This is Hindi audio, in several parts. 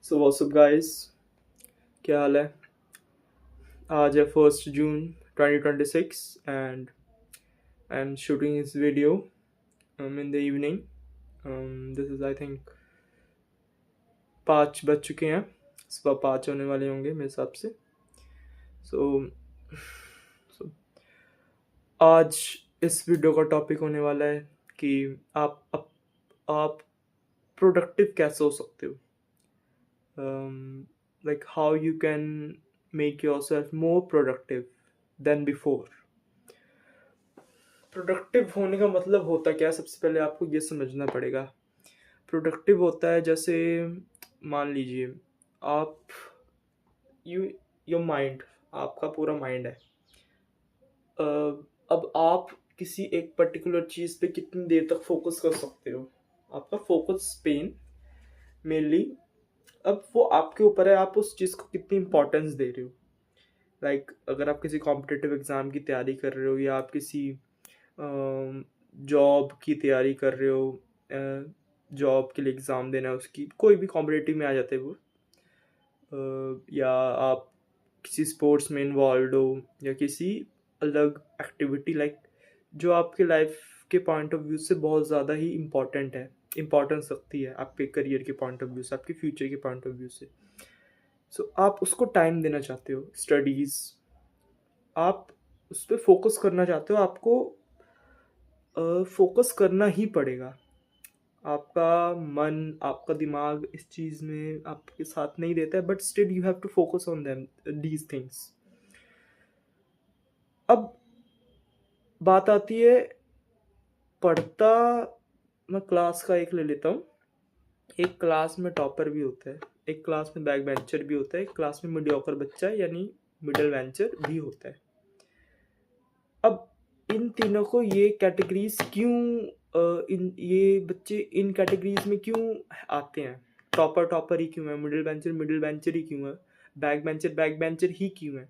सो व्हाट्स अप गाइस, क्या हाल है। आज है 1 जून 2026 and I am shooting this video in the evening. This is I think 5 बज चुके हैं, सुबह 5 होने वाले होंगे मेरे हिसाब से। सो आज इस वीडियो का टॉपिक होने वाला है कि आप प्रोडक्टिव कैसे हो सकते हो, like how you can make yourself more productive then before. Productive होने का मतलब होता क्या है, सबसे पहले आपको ये समझना पड़ेगा। प्रोडक्टिव होता है जैसे, मान लीजिए आप यू योर माइंड, आपका पूरा माइंड है। अब आप किसी एक पर्टिकुलर चीज़ पे कितनी देर तक फोकस कर सकते हो, आपका फोकस स्पेन मेनली। अब वो आपके ऊपर है, आप उस चीज़ को कितनी इंपॉर्टेंस दे रहे हो। लाइक अगर आप किसी कॉम्पिटिटिव एग्ज़ाम की तैयारी कर रहे हो या आप किसी जॉब की तैयारी कर रहे हो, जॉब के लिए एग्ज़ाम देना है, उसकी कोई भी कॉम्पिटिटिव में आ जाते हैं वो, या आप किसी स्पोर्ट्स में इन्वॉल्व हो या किसी अलग एक्टिविटी, लाइक जो आपके लाइफ के पॉइंट ऑफ व्यू से बहुत ज़्यादा ही इम्पॉर्टेंट है, इम्पॉर्टेंस रखती है आपके करियर के पॉइंट ऑफ व्यू से, आपके फ्यूचर के पॉइंट ऑफ व्यू से। सो आप उसको टाइम देना चाहते हो, स्टडीज़, आप उस पर फोकस करना चाहते हो, आपको फोकस करना ही पड़ेगा। आपका मन, आपका दिमाग इस चीज़ में आपके साथ नहीं देता है, but still you have to focus on them these things. अब बात आती है पढ़ता, मैं क्लास का एक ले लेता हूँ। एक क्लास में टॉपर भी होता है, एक क्लास में बैक बेंचर भी होता है, एक क्लास में मीडियोकर बच्चा यानी मिडिल बेंचर भी होता है। अब इन तीनों को ये कैटेगरीज क्यों, इन ये बच्चे इन कैटेगरीज में क्यों आते हैं? टॉपर टॉपर ही क्यों है, मिडिल बेंचर ही क्यों है, बैक बेंचर ही क्यों है?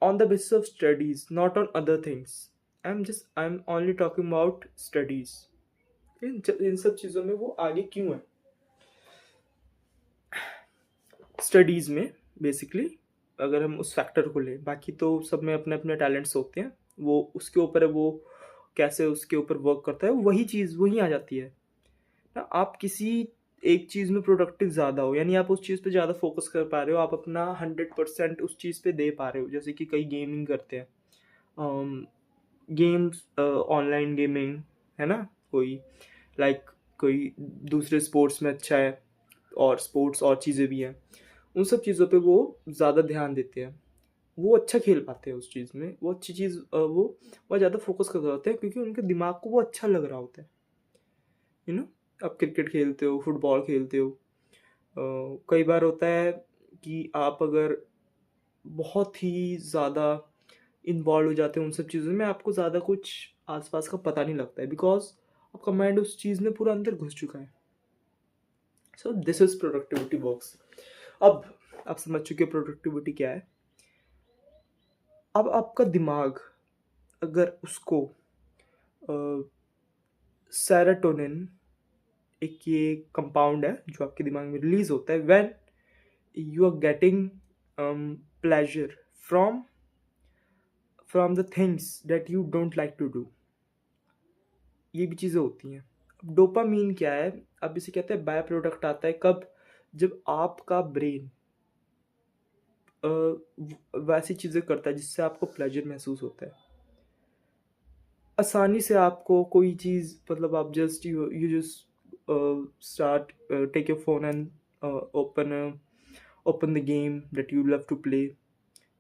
On the basis of studies, not on other things. I am only talking about studies. इन सब चीज़ों में वो आगे क्यों है स्टडीज़ में, बेसिकली। अगर हम उस फैक्टर को लें, बाकी तो सब में अपने अपने टैलेंट्स होते हैं, वो उसके ऊपर है, वो कैसे उसके ऊपर वर्क करता है, वही चीज़ वहीं आ जाती है ना। आप किसी एक चीज़ में प्रोडक्टिव ज़्यादा हो, यानी आप उस चीज़ पे ज़्यादा फोकस कर पा रहे हो, आप अपना 100% उस चीज़ पे दे पा रहे हो। जैसे कि कई गेमिंग करते हैं, गेम्स, ऑनलाइन गेमिंग है ना, कोई लाइक कोई दूसरे स्पोर्ट्स में अच्छा है, और स्पोर्ट्स और चीज़ें भी हैं, उन सब चीज़ों पे वो ज़्यादा ध्यान देते हैं, वो अच्छा खेल पाते हैं उस चीज़ में, वो अच्छी चीज़, वो ज़्यादा फोकस कर पाते हैं क्योंकि उनके दिमाग को वो अच्छा लग रहा होता है। यू नो, आप क्रिकेट खेलते हो, फुटबॉल खेलते हो, कई बार होता है कि आप अगर बहुत ही ज़्यादा इन्वॉल्व हो जाते हैं उन सब चीज़ों में, आपको ज़्यादा कुछ आसपास का पता नहीं लगता है, बिकॉज आपका माइंड उस चीज़ में पूरा अंदर घुस चुका है। So this is productivity box. अब आप समझ चुके प्रोडक्टिविटी क्या है। अब आपका दिमाग, अगर उसको सेरोटोनिन, एक ये कंपाउंड है जो आपके दिमाग में रिलीज होता है when you are getting pleasure from from the things that you don't like to do, ये भी चीज़ें होती हैं। अब डोपामीन क्या है? अब इसे कहते हैं बाय प्रोडक्ट आता है कब? जब आपका ब्रेन वैसी चीज़ें करता है जिससे आपको प्लेजर महसूस होता है। आसानी से आपको कोई चीज़, मतलब आप just you just start, take your phone and open the game that you love to play,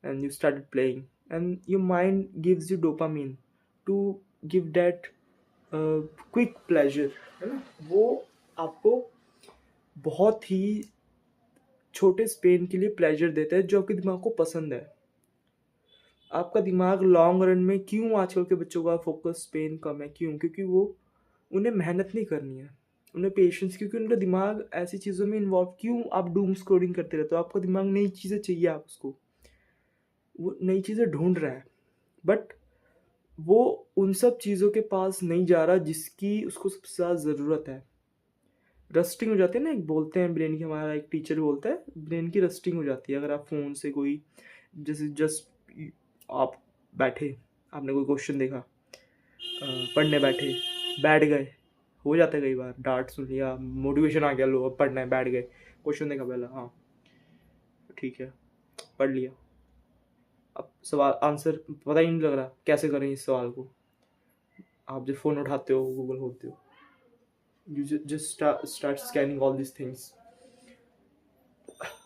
and you started playing, and your mind gives you dopamine to give that quick pleasure, है ना। वो आपको बहुत ही छोटे स्पेन के लिए प्लेजर देता है जो आपके दिमाग को पसंद है। आपका दिमाग लॉन्ग रन में, क्यों आजकल के बच्चों का फोकस स्पेन कम है? क्यों? क्योंकि वो, उन्हें मेहनत नहीं करनी है, उन्हें पेशेंस, क्योंकि उनका दिमाग ऐसी चीज़ों में इन्वॉल्व। क्यों आप डूम स्क्रोलिंग करते रहते हो? आपका दिमाग नई चीज़ें चाहिए, आप उसको, वो नई चीज़ें ढूंढ रहा है, बट वो उन सब चीज़ों के पास नहीं जा रहा जिसकी उसको सबसे ज़्यादा ज़रूरत है। रस्टिंग हो जाती है ना, एक बोलते हैं ब्रेन की, हमारा एक टीचर बोलता है ब्रेन की रस्टिंग हो जाती है अगर आप फ़ोन से कोई, जैसे जस्ट आप बैठे, आपने कोई क्वेश्चन देखा, पढ़ने बैठ गए, हो जाता है कई बार, डांट सुन लिया, मोटिवेशन आ गया, लो अब पढ़ना है, बैठ गए, क्वेश्चन देखा पहला, हाँ ठीक है पढ़ लिया, अब सवाल आंसर पता ही नहीं लग रहा कैसे करें इस सवाल को, आप जब फ़ोन उठाते हो, गूगल खोलते हो, you just start scanning all these things,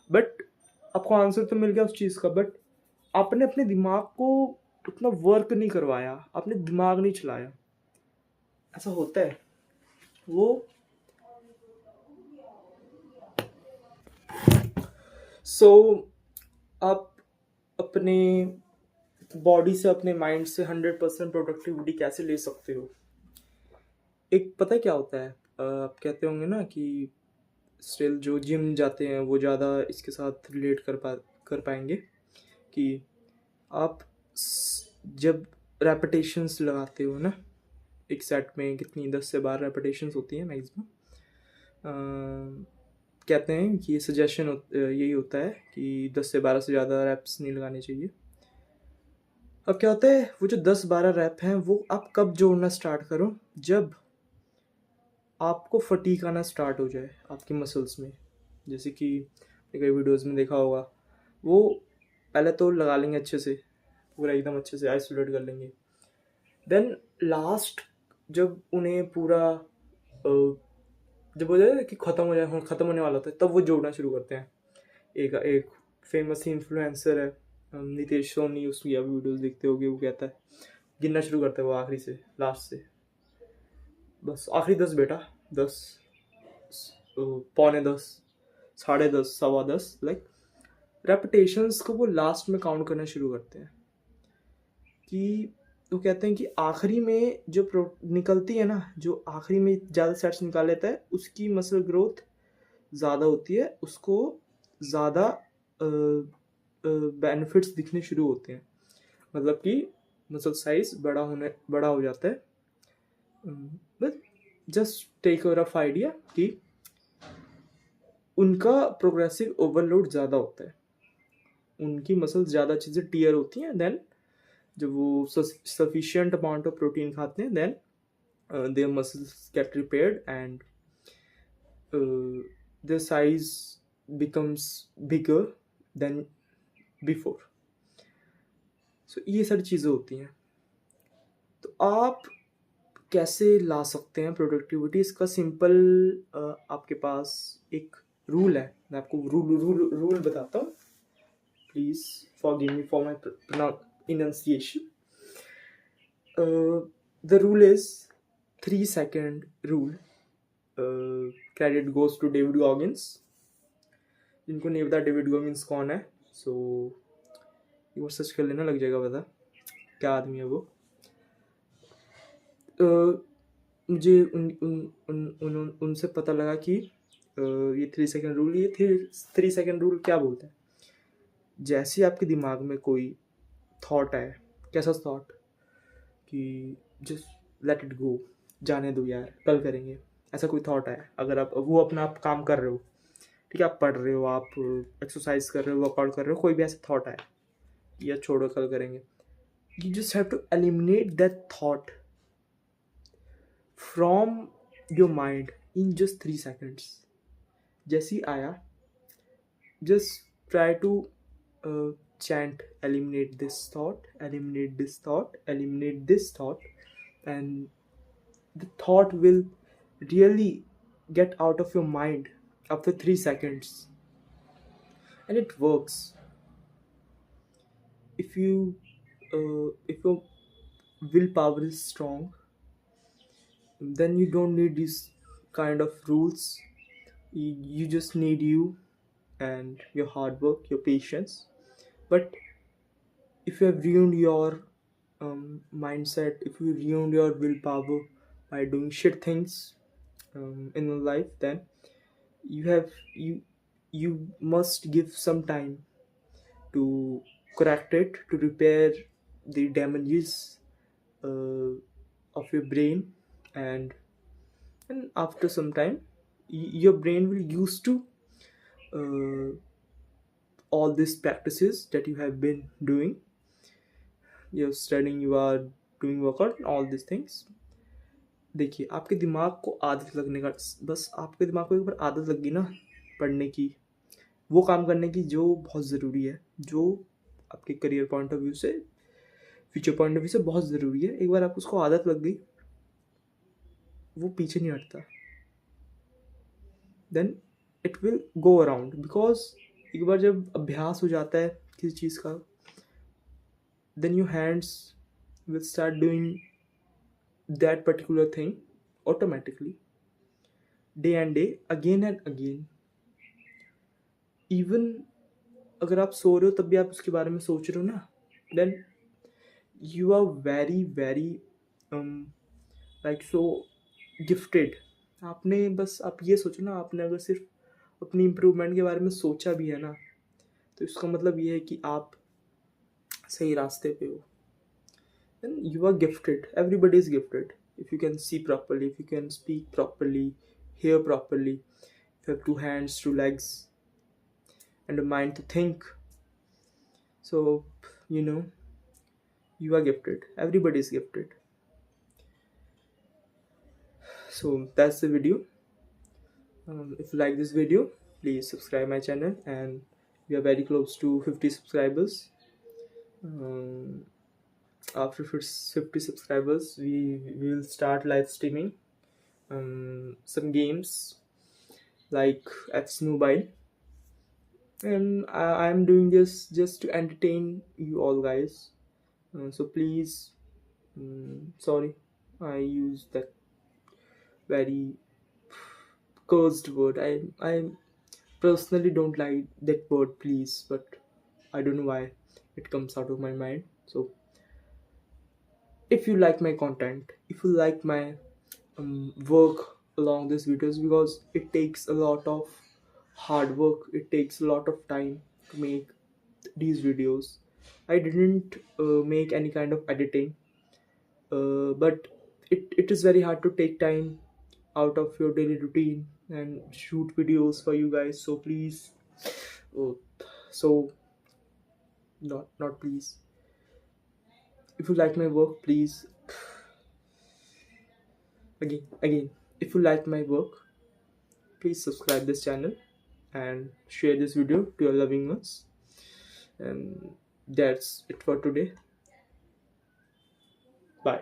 but आपको आंसर तो मिल गया उस चीज़ का, बट आपने अपने दिमाग को उतना वर्क नहीं करवाया, आपने दिमाग नहीं चलाया, ऐसा होता है वो। सो आप अपने बॉडी से, अपने माइंड से 100% प्रोडक्टिविटी कैसे ले सकते हो? एक पता है क्या होता है, आप कहते होंगे ना कि स्टिल जो जिम जाते हैं वो ज़्यादा इसके साथ रिलेट कर पाएंगे कि आप जब रेपिटेशंस लगाते हो ना, एक सेट में कितनी 10 से 12 रेपिटेशंस होती हैं मैक्सिमम, कहते हैं कि सजेशन यही होता है कि 10 से 12 से ज़्यादा रैप्स नहीं लगाने चाहिए। अब क्या होता है, वो जो 10-12 रैप हैं वो आप कब जोड़ना स्टार्ट करो, जब आपको फटीग आना स्टार्ट हो जाए आपकी मसल्स में। जैसे कि कई वीडियोस में देखा होगा, वो पहले तो लगा लेंगे अच्छे से, पूरा एकदम अच्छे से आइसोलेट कर लेंगे, देन लास्ट जब उन्हें पूरा जब हो जाए कि ख़त्म होने वाला होता है, तब वो जोड़ना शुरू करते हैं। एक फेमस इन्फ्लुएंसर है नितेश सोनी, उसकी आप वीडियोस देखते होगे, वो कहता है गिनना शुरू करता है वो आखिरी से, लास्ट से, बस आखिरी 10 बेटा, 10, पौने 10, 10:30, 10:15, लाइक रेपिटेशंस को वो लास्ट में काउंट करना शुरू करते हैं, कि वो कहते हैं कि आखिरी में जो निकलती है ना, जो आखिरी में ज़्यादा सेट्स निकाल लेता है उसकी मसल ग्रोथ ज़्यादा होती है, उसको ज़्यादा बेनिफिट्स दिखने शुरू होते हैं, मतलब कि मसल साइज बड़ा हो जाता है। बस just take a rough idea कि उनका प्रोग्रेसिव ओवरलोड ज़्यादा होता है, उनकी मसल्स ज़्यादा अच्छे से टीयर होती हैं, देन जब वो सफिशिएंट अमाउंट ऑफ प्रोटीन खाते हैं, then their muscles get repaired and their size becomes bigger than before. So ये सारी चीज़ें होती हैं। तो आप कैसे ला सकते हैं प्रोडक्टिविटी, इसका सिंपल आपके पास एक रूल है, मैं आपको रूल बताता हूँ, please forgive me for my enunciation. The rule is 3 second rule. Credit goes to David Goggins. जिनको नहीं पता डेविड गॉगिन्स कौन है, सो वो सर्च कर लेना, लग जाएगा पता क्या आदमी है वो। मुझे उनसे पता लगा कि ये 3 second रूल, ये 3 second रूल क्या बोलते हैं। जैसे आपके दिमाग में कोई थॉट आए, कैसा थॉट, कि जस्ट लेट इट गो, जाने दो यार, कल करेंगे, ऐसा कोई थॉट आया, अगर आप वो अपना आप काम कर रहे हो, ठीक है, आप पढ़ रहे हो, आप एक्सरसाइज कर रहे हो, वर्कआउट कर रहे हो, कोई भी ऐसा थॉट आया, या छोड़ो कल करेंगे, you just have to eliminate that thought from your mind in just 3 seconds. जैसे ही आया, just try to chant eliminate this thought, eliminate this thought, eliminate this thought, and the thought will really get out of your mind after 3 seconds, and it works. If your willpower is strong, then you don't need these kind of rules. You just need you and your hard work, your patience. But if you have ruined your mindset, if you ruined your willpower by doing shit things in your life, then you must give some time to correct it, to repair the damages of your brain, and after some time your brain will used to uh, all these practices that you have been doing. You're studying, you are doing workout, all these things. देखिए, आपके दिमाग को आदत लगने का, बस आपके दिमाग को एक बार आदत लग गई ना पढ़ने की, वो काम करने की जो बहुत ज़रूरी है, जो आपके करियर पॉइंट ऑफ व्यू से, फ्यूचर पॉइंट ऑफ व्यू से बहुत ज़रूरी है, एक बार आपको उसको आदत लग गई, वो पीछे नहीं हटता. Then it will go around, because एक बार जब अभ्यास हो जाता है किसी चीज़ का, then your hands will start doing that particular thing automatically, day and day, again and again. Even अगर आप सो रहे हो तब भी आप उसके बारे में सोच रहे हो ना, then you are very very like so gifted. आपने बस, आप ये सोचो ना, आपने अगर सिर्फ अपनी इम्प्रूवमेंट के बारे में सोचा भी है ना, तो इसका मतलब ये है कि आप सही रास्ते पे हो. Then you are gifted. Everybody is gifted. If you can see properly, if you can speak properly, hear properly, if you have 2 hands, 2 legs, and a mind to think, so you know, you are gifted. Everybody is gifted. So that's the video. If you like this video, please subscribe my channel, and we are very close to 50 subscribers. After 50 subscribers, we will start live streaming some games like F's Mobile, and I am doing this just to entertain you all guys. So please, sorry, I used that very cursed word. I personally don't like that word, please, but I don't know why it comes out of my mind. So if you like my content, if you like my work along these videos, because it takes a lot of hard work, it takes a lot of time to make these videos. I didn't make any kind of editing, but it is very hard to take time out of your daily routine and shoot videos for you guys. So please, uh, so not please, if you like my work, please, again, if you like my work, please subscribe this channel and share this video to your loving ones. And that's it for today. Bye.